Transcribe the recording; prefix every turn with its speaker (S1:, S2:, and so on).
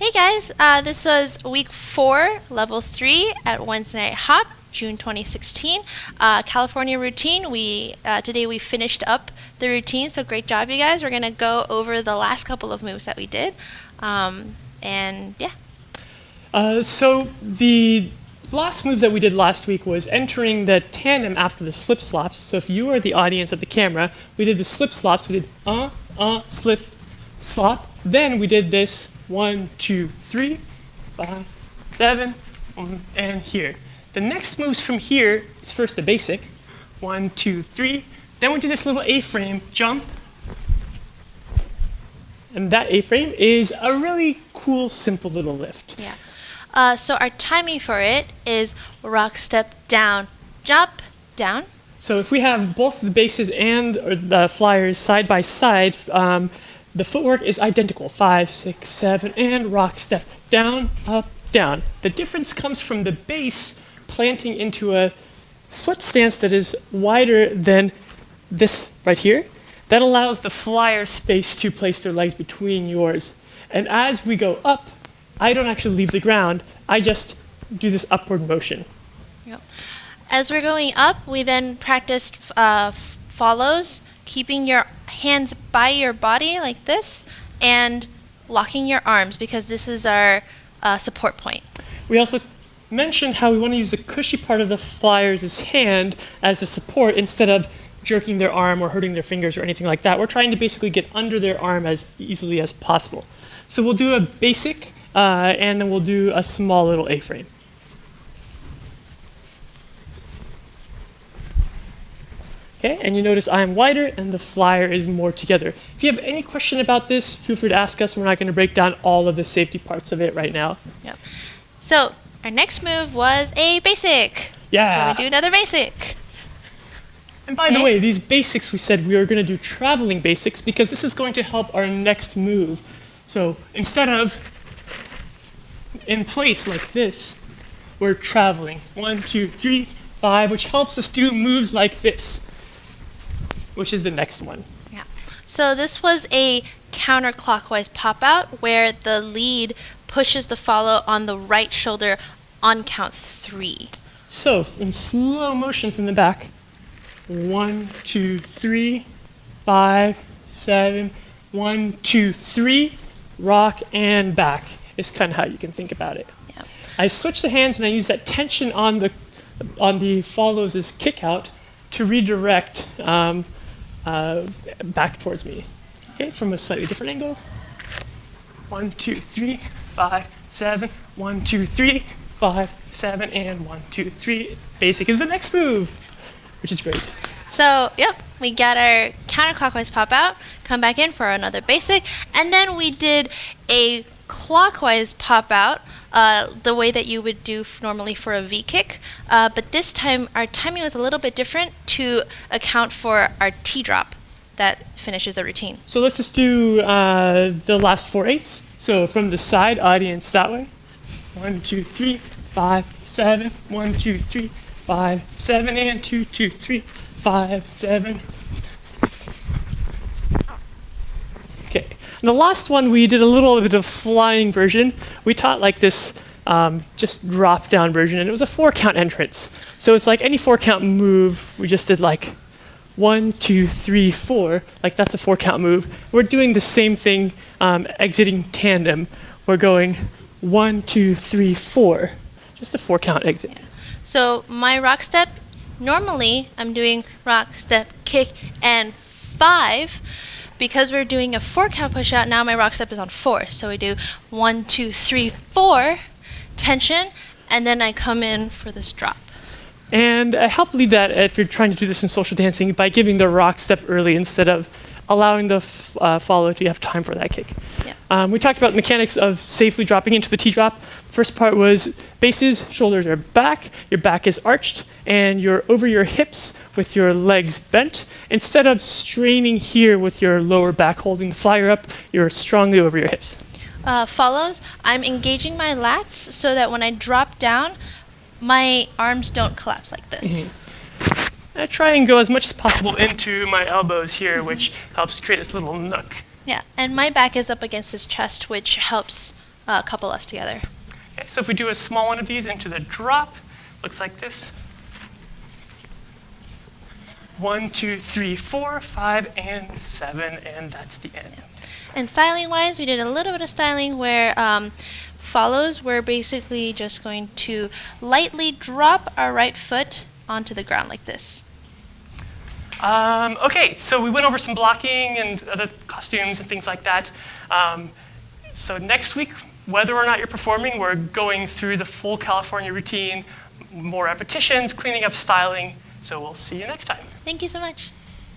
S1: Hey guys, this was week 4, level 3 at Wednesday Night Hop, June 2016. California routine. Today we finished up the routine, so great job, you guys. We're gonna go over the last couple of moves that we did, and yeah.
S2: So the last move that we did last week was entering the tandem after the slip slops. So if you are the audience at the camera, we did the slip slops. We did slip, slop. Then we did this 1, 2, 3, 5, 7, and here. The next moves from here is first the basic, 1, 2, 3. Then we do this little A-frame jump. And that A-frame is a really cool, simple little lift.
S1: Yeah. So our timing for it is rock, step, down, jump, down.
S2: So if we have both the bases and the flyers side by side, the footwork is identical. 5, 6, 7, and rock, step, down, up, down. The difference comes from the base planting into a foot stance that is wider than this right here. That allows the flyer space to place their legs between yours. And as we go up, I don't actually leave the ground. I just do this upward motion.
S1: Yep. As we're going up, we then practiced follows, keeping your hands by your body like this, and locking your arms because this is our support point.
S2: We also mentioned how we want to use the cushy part of the flyer's hand as a support instead of jerking their arm or hurting their fingers or anything like that. We're trying to basically get under their arm as easily as possible. So we'll do a basic, and then we'll do a small little A-frame. Okay, and you notice I'm wider and the flyer is more together. If you have any question about this, feel free to ask us. We're not going to break down all of the safety parts of it right now.
S1: Yep. So our next move was a basic.
S2: Yeah.
S1: So we do another basic.
S2: And by the way, these basics, we said we were going to do traveling basics because this is going to help our next move. So instead of in place like this, we're traveling. 1, 2, 3, 5, which helps us do moves like this, which is the next one.
S1: Yeah. So this was a counterclockwise pop out where the lead pushes the follow on the right shoulder on count 3.
S2: So in slow motion from the back, 1, 2, 3, 5, 7, 1, 2, 3, rock and back is kind of how you can think about it.
S1: Yeah.
S2: I switch the hands and I use that tension on the follows' kick out to redirect back towards me. Okay, from a slightly different angle. 1, 2, 3, 5, 7, 1, 2, 3, 5, 7, and 1, 2, 3. Basic is the next move, which is great.
S1: So, yep, we got our counterclockwise pop out, come back in for another basic, and then we did a clockwise pop out, the way that you would do normally for a V kick, but this time our timing was a little bit different to account for our T drop that finishes the routine.
S2: So let's just do the last 4/8. So from the side, audience that way. 1, 2, 3, 5, 7, 1, 2, 3, 5, 7, and 2, 2, 3, 5, 7. Okay. And the last one, we did a little bit of flying version. We taught like this just drop down version, and it was a 4-count entrance. So it's like any 4-count move, we just did like 1, 2, 3, 4. Like that's a 4-count move. We're doing the same thing exiting tandem. We're going 1, 2, 3, 4. Just a 4-count exit.
S1: Yeah. So my rock step, normally I'm doing rock, step, kick, and 5. Because we're doing a 4-count push out, now my rock step is on 4. So we do 1, 2, 3, 4, tension, and then I come in for this drop.
S2: And I help lead that if you're trying to do this in social dancing by giving the rock step early instead of allowing the follow to have time for that kick.
S1: Yeah.
S2: We talked about the mechanics of safely dropping into the T-drop. First part was bases, shoulders are back, your back is arched, and you're over your hips with your legs bent. Instead of straining here with your lower back holding the flyer up, you're strongly over your hips.
S1: Follows, I'm engaging my lats so that when I drop down, my arms don't collapse like this.
S2: I try and go as much as possible into my elbows here, which helps create this little nook.
S1: Yeah, and my back is up against his chest, which helps couple us together.
S2: Okay, so if we do a small one of these into the drop, looks like this. 1, 2, 3, 4, 5, and 7, and that's the end.
S1: And styling-wise, we did a little bit of styling where follows, we're basically just going to lightly drop our right foot onto the ground like this.
S2: Okay, so we went over some blocking and other costumes and things like that. So next week, whether or not you're performing, we're going through the full California routine, more repetitions, cleaning up styling. So we'll see you next time.
S1: Thank you so much.